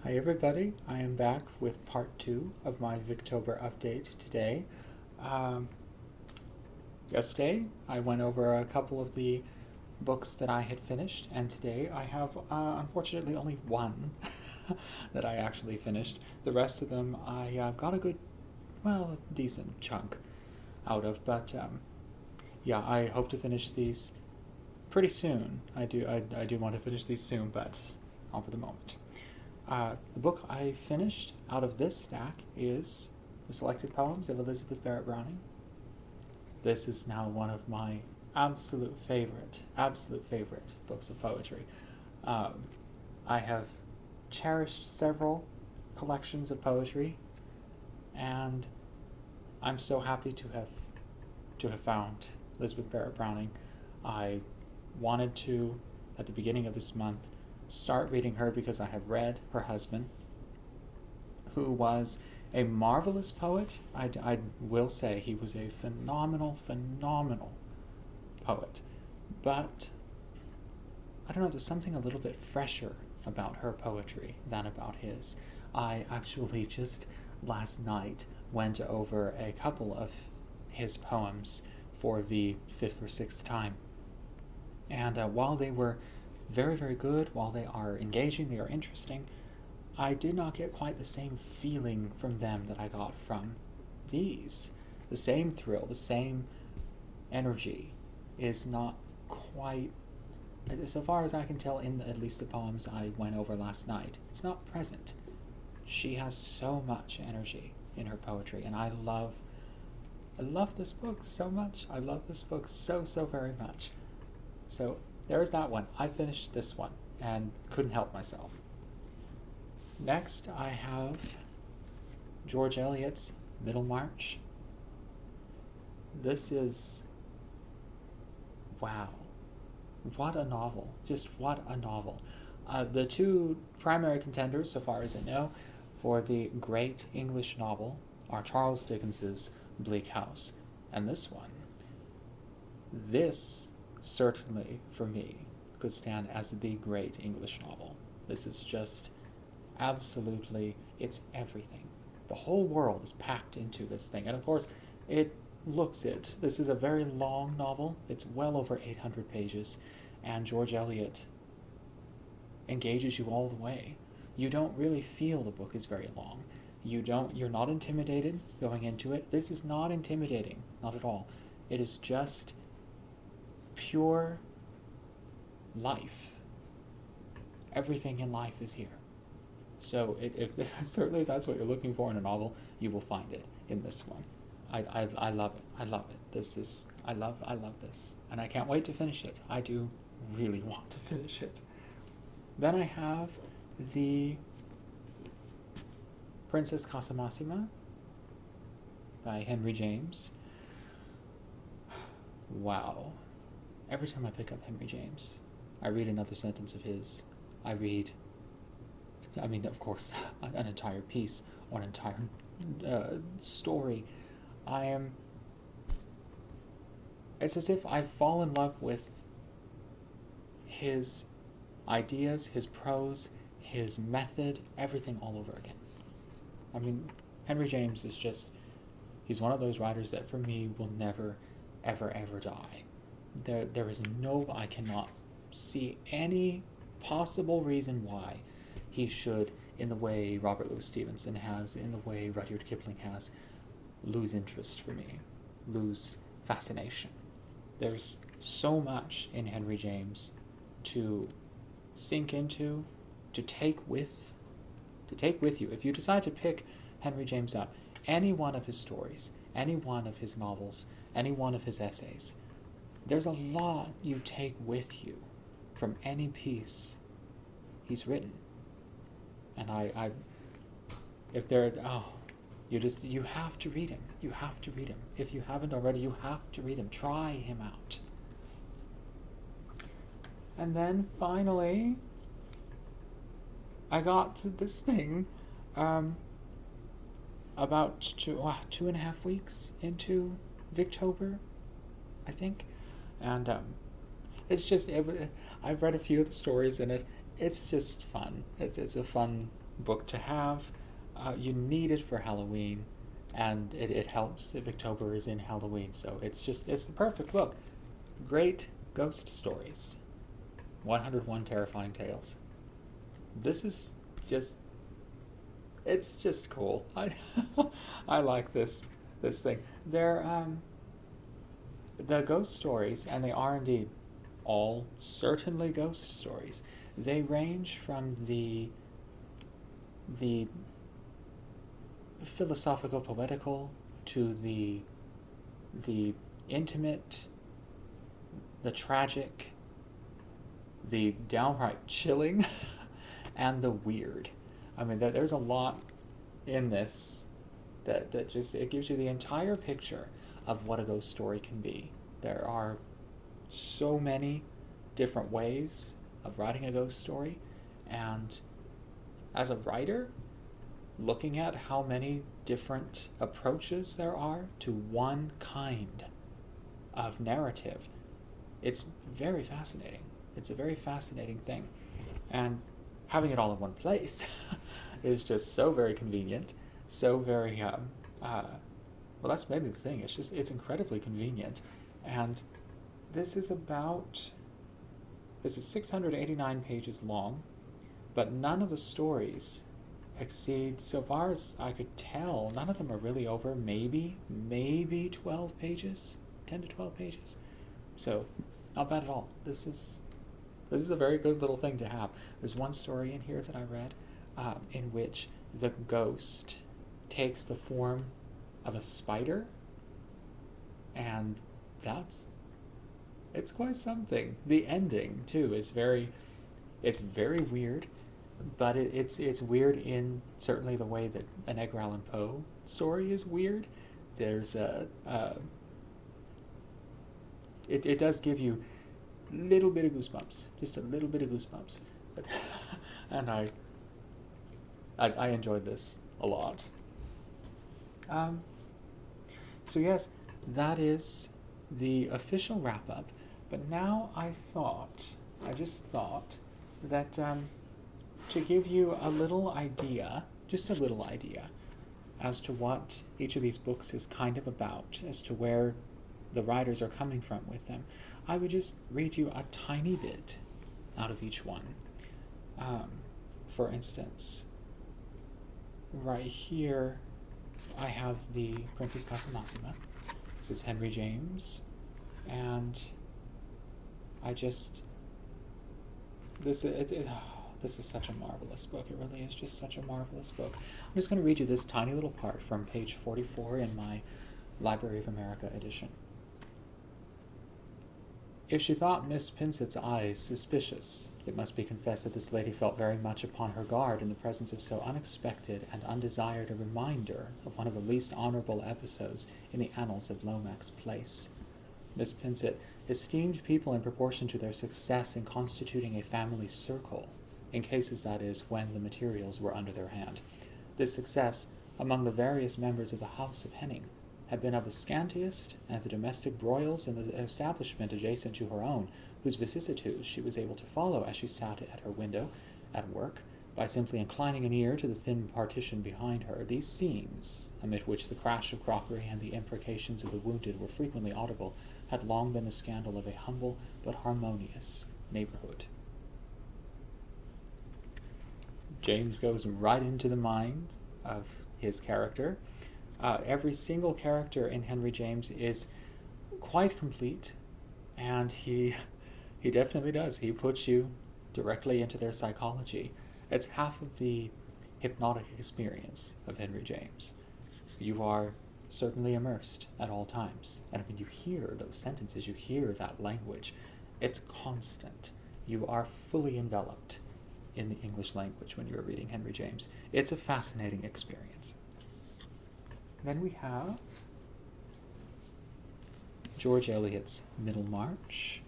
Hi everybody, I am back with part 2 of my Victober update today. Um, Yesterday I went over a couple of the books that I had finished, and today I have unfortunately only one that I actually finished. The rest of them I got a good, well, a decent chunk out of, but yeah, I hope to finish these pretty soon. I do want to finish these soon, but not for the moment. The book I finished out of this stack is The Selected Poems of Elizabeth Barrett Browning. This is now one of my absolute favorite books of poetry. Um, I have cherished several collections of poetry, and I'm so happy to have found Elizabeth Barrett Browning. I wanted to, at the beginning of this month, start reading her because I have read her husband, who was a marvelous poet. I will say he was a phenomenal poet. But I don't know, there's something a little bit fresher about her poetry than about his. I actually just last night went over a couple of his poems for the fifth or sixth time. And while they were very good, while they are engaging, they are interesting, I did not get quite the same feeling from them that I got from these. The same thrill, the same energy is not quite, so far as I can tell, in at least the poems I went over last night, it's not present. She has so much energy in her poetry, and I love this book so much. I love this book so very much. So there's that one. I finished this one and couldn't help myself. Next, I have George Eliot's Middlemarch. This is, wow, what a novel. Just what a novel. The two primary contenders, so far as I know, for the great English novel are Charles Dickens's Bleak House and this one. This certainly, for me, could stand as the great English novel. This is just absolutely, it's everything. The whole world is packed into this thing. And of course, it looks it. This is a very long novel. It's well over 800 pages. And George Eliot engages you all the way. You don't really feel the book is very long. You're not intimidated going into it. This is not intimidating, not at all. It is just pure life. Everything in life is here. So if certainly if that's what you're looking for in a novel, you will find it in this one. I love it. I love it. I love this. And I can't wait to finish it. I do really want to finish it. Then I have the Princess Casamassima by Henry James. Wow. Every time I pick up Henry James, I read another sentence of his. Of course, an entire piece or an entire story. It's as if I fall in love with his ideas, his prose, his method, everything all over again. Henry James is just, he's one of those writers that for me will never, ever die. There is I cannot see any possible reason why he should, in the way Robert Louis Stevenson has, in the way Rudyard Kipling has, lose interest for me, lose fascination. There's so much in Henry James to sink into, to take with you. If you decide to pick Henry James up, any one of his stories, any one of his novels, any one of his essays, there's a lot you take with you from any piece he's written. And you have to read him. You have to read him. If you haven't already, you have to read him. Try him out. And then finally, I got to this thing about 2.5 weeks into Victober, I think. And it's just, I've read a few of the stories in it, it's just fun. It's a fun book to have. You need it for Halloween, and it helps that Victober is in Halloween, so it's the perfect book. Great ghost stories. 101 Terrifying Tales. This is just, it's just cool. I like this thing. The ghost stories, and they are indeed all certainly ghost stories. They range from the philosophical poetical to the intimate, the tragic, the downright chilling, and the weird. I mean, there's a lot in this that just, it gives you the entire picture of what a ghost story can be. There are so many different ways of writing a ghost story, and as a writer, looking at how many different approaches there are to one kind of narrative, it's very fascinating. It's a very fascinating thing. And having it all in one place is just so very convenient, so very, well, that's mainly the thing. It's incredibly convenient. And this is 689 pages long, but none of the stories exceed, so far as I could tell, none of them are really over maybe 12 pages, 10 to 12 pages. So not bad at all. This is a very good little thing to have. There's one story in here that I read in which the ghost takes the form of a spider, and it's quite something. The ending too is it's very weird, but it's weird in certainly the way that an Edgar Allan Poe story is weird. There's it does give you a little bit of goosebumps, just a little bit of goosebumps, and I enjoyed this a lot. So yes, that is the official wrap up. But now I just thought that to give you a little idea, just a little idea, as to what each of these books is kind of about, as to where the writers are coming from with them, I would just read you a tiny bit out of each one. For instance, right here, I have the Princess Casamassima. This is Henry James, and this is such a marvelous book. It really is just such a marvelous book. I'm just going to read you this tiny little part from page 44 in my Library of America edition. If she thought Miss Pincett's eyes suspicious, it must be confessed that this lady felt very much upon her guard in the presence of so unexpected and undesired a reminder of one of the least honorable episodes in the annals of Lomax Place. Miss Pinsett esteemed people in proportion to their success in constituting a family circle, in cases, that is, when the materials were under their hand. This success, among the various members of the house of Henning, had been of the scantiest, and the domestic broils in the establishment adjacent to her own, whose vicissitudes she was able to follow as she sat at her window at work, by simply inclining an ear to the thin partition behind her. These scenes, amid which the crash of crockery and the imprecations of the wounded were frequently audible, had long been the scandal of a humble but harmonious neighborhood. James goes right into the mind of his character. Every single character in Henry James is quite complete, and he definitely does. He puts you directly into their psychology. It's half of the hypnotic experience of Henry James. You are certainly immersed at all times, and when you hear those sentences, you hear that language, it's constant. You are fully enveloped in the English language when you are reading Henry James. It's a fascinating experience. Then we have George Eliot's Middlemarch.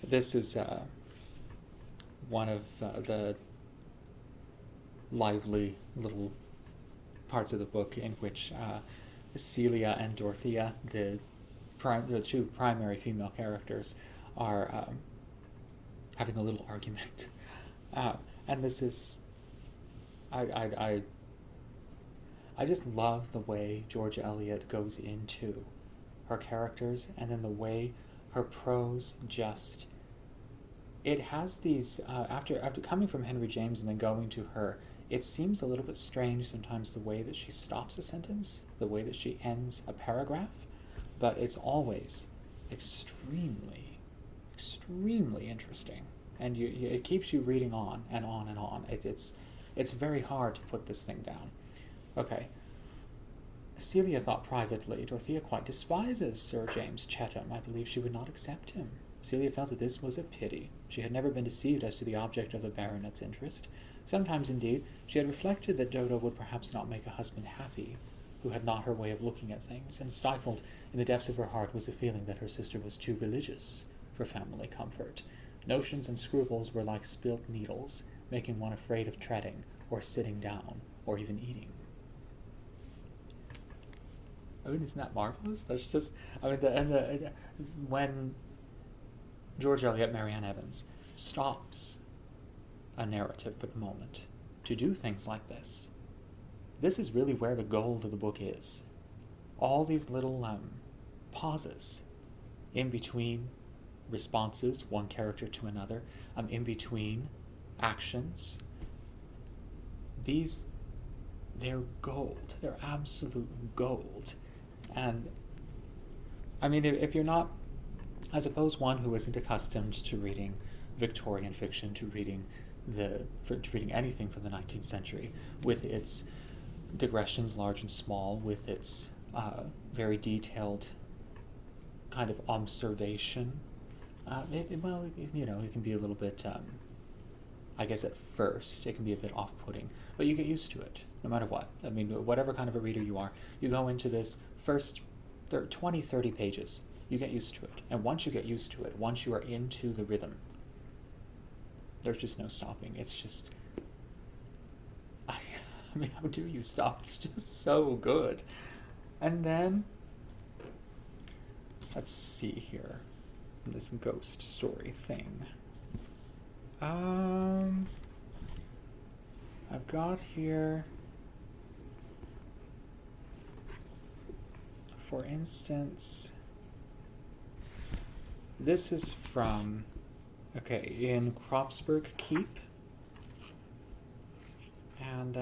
This is one of the lively little parts of the book in which Celia and Dorothea, the two primary female characters, are having a little argument. And this is, I just love the way George Eliot goes into her characters, and then the way her prose just, it has these, after coming from Henry James and then going to her, it seems a little bit strange sometimes the way that she stops a sentence, the way that she ends a paragraph, but it's always extremely, extremely interesting. And it keeps you reading on and on and on. It's very hard to put this thing down. Okay. Celia thought privately, Dorothea quite despises Sir James Chetham. I believe she would not accept him. Celia felt that this was a pity. She had never been deceived as to the object of the baronet's interest. Sometimes, indeed, she had reflected that Dodo would perhaps not make a husband happy, who had not her way of looking at things, and stifled in the depths of her heart was the feeling that her sister was too religious for family comfort. Notions and scruples were like spilt needles, making one afraid of treading, or sitting down, or even eating. I mean, isn't that marvelous? That's just, I mean, when George Eliot, Marianne Evans, stops a narrative for the moment to do things like this, this is really where the gold of the book is. All these little pauses in between responses, one character to another, in between actions. They're gold. They're absolute gold. And, I mean, if you're not, I suppose one who isn't accustomed to reading Victorian fiction, to reading anything from the 19th century, with its digressions large and small, with its very detailed kind of observation, it can be a little bit, I guess at first, it can be a bit off-putting, but you get used to it, no matter what. I mean, whatever kind of a reader you are, you go into this first 20, 30 pages, you get used to it. And once you get used to it, once you are into the rhythm, there's just no stopping. It's just, I mean, how do you stop? It's just so good. And then, let's see here, this ghost story thing. I've got here, for instance, this is from, okay, in Cropsburg Keep, and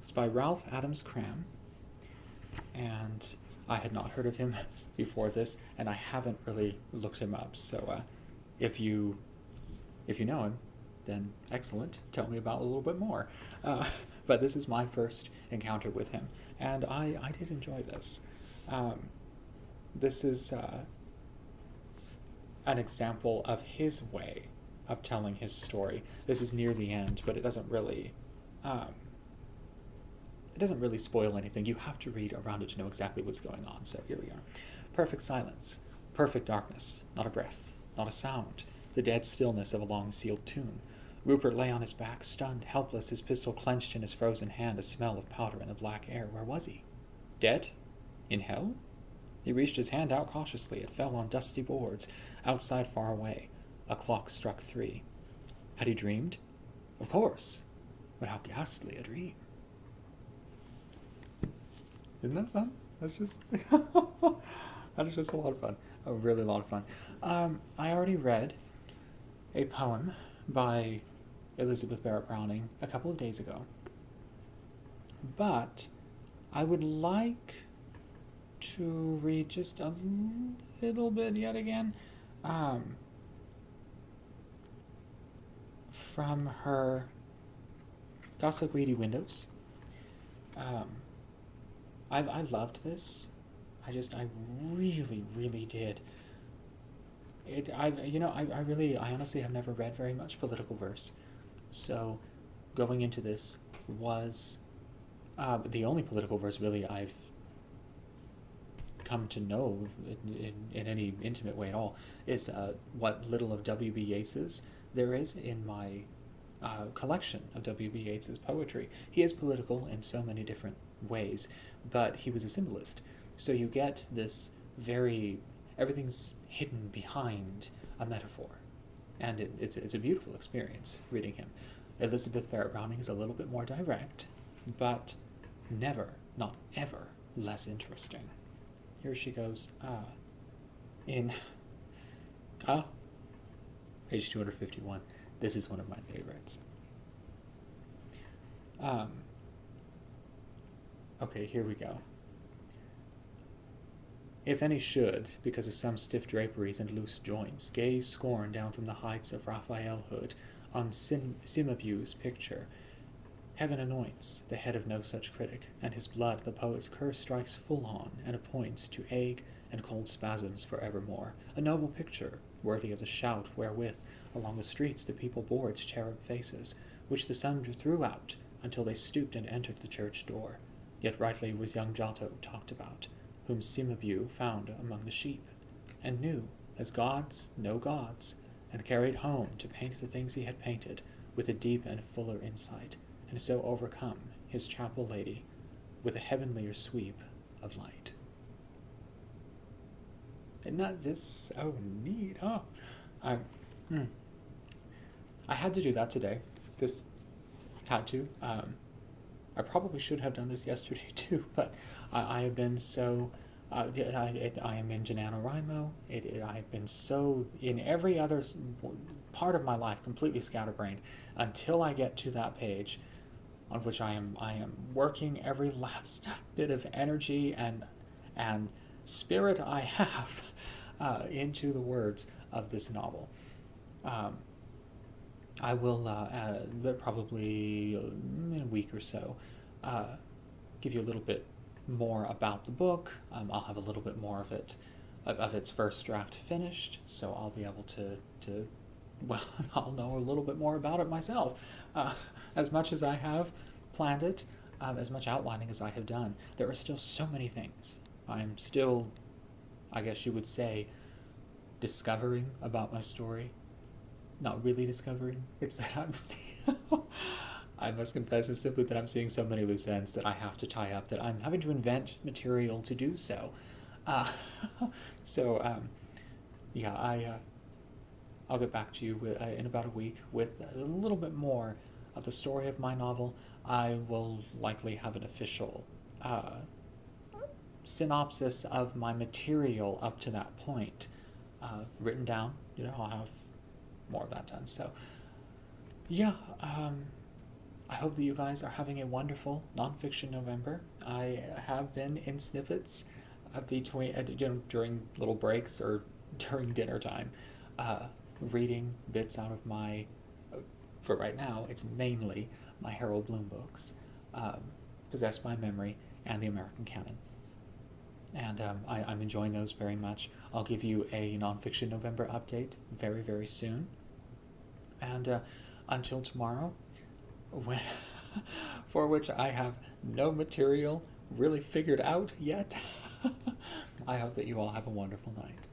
it's by Ralph Adams Cram, and I had not heard of him before this, and I haven't really looked him up, so if you know him, then excellent, tell me about a little bit more. But this is my first encounter with him, and I did enjoy this. This is an example of his way of telling his story. This is near the end, but it doesn't really spoil anything. You have to read around it to know exactly what's going on. So here we are. Perfect silence, perfect darkness, not a breath, not a sound, the dead stillness of a long-sealed tomb. Rupert lay on his back, stunned, helpless, his pistol clenched in his frozen hand, a smell of powder in the black air. Where was he? Dead? In hell? He reached his hand out cautiously. It fell on dusty boards, outside far away. A clock struck 3. Had he dreamed? Of course. But how ghastly a dream. Isn't that fun? That's just that is just a lot of fun. A really lot of fun. I already read a poem by Elizabeth Barrett Browning a couple of days ago, but I would like to read just a little bit yet again from her Gossip Greedy Windows. I loved this. I really, really did. I honestly have never read very much political verse, so going into this was the only political verse really I've come to know in any intimate way at all is what little of W.B. Yeats's there is in my collection of W.B. Yeats's poetry. He is political in so many different ways, but he was a symbolist. So you get this everything's hidden behind a metaphor. And it's a beautiful experience reading him. Elizabeth Barrett Browning is a little bit more direct, but never, not ever, less interesting. Here she goes, page 251. This is one of my favorites. Okay, here we go. If any should, because of some stiff draperies and loose joints, gaze scorn down from the heights of Raphaelhood on Cimabue's picture, heaven anoints the head of no such critic, and his blood the poet's curse strikes full on, and appoints to ague and cold spasms for evermore. A noble picture, worthy of the shout wherewith along the streets the people bore its cherub faces, which the sun threw out until they stooped and entered the church door. Yet rightly was young Giotto talked about, whom Cimabue found among the sheep, and knew as gods no gods, and carried home to paint the things he had painted with a deep and fuller insight, and so overcome his chapel lady with a heavenlier sweep of light. Isn't that just so neat? Oh, I had to do that today. This had to. I probably should have done this yesterday too, but I have been so. I am in NaNoWriMo. I have been so in every other part of my life completely scatterbrained until I get to that page, on which I am working every last bit of energy and spirit I have into the words of this novel. I will probably in a week or so give you a little bit more about the book. I'll have a little bit more of it, of its first draft finished, so I'll be able to well, I'll know a little bit more about it myself. As much as I have planned it, as much outlining as I have done, there are still so many things. I'm still, I guess you would say, discovering about my story. Not really discovering. It's that I'm I must confess it's simply that I'm seeing so many loose ends that I have to tie up that I'm having to invent material to do so. I'll get back to you in about a week with a little bit more of the story of my novel. I will likely have an official synopsis of my material up to that point written down. I'll have more of that done. So, yeah, I hope that you guys are having a wonderful nonfiction November. I have been in snippets between, during little breaks or during dinner time, reading bits out of my, for right now, it's mainly my Harold Bloom books, Possessed by Memory and the American Canon. And I'm enjoying those very much. I'll give you a nonfiction November update very, very soon. And until tomorrow, for which I have no material really figured out yet, I hope that you all have a wonderful night.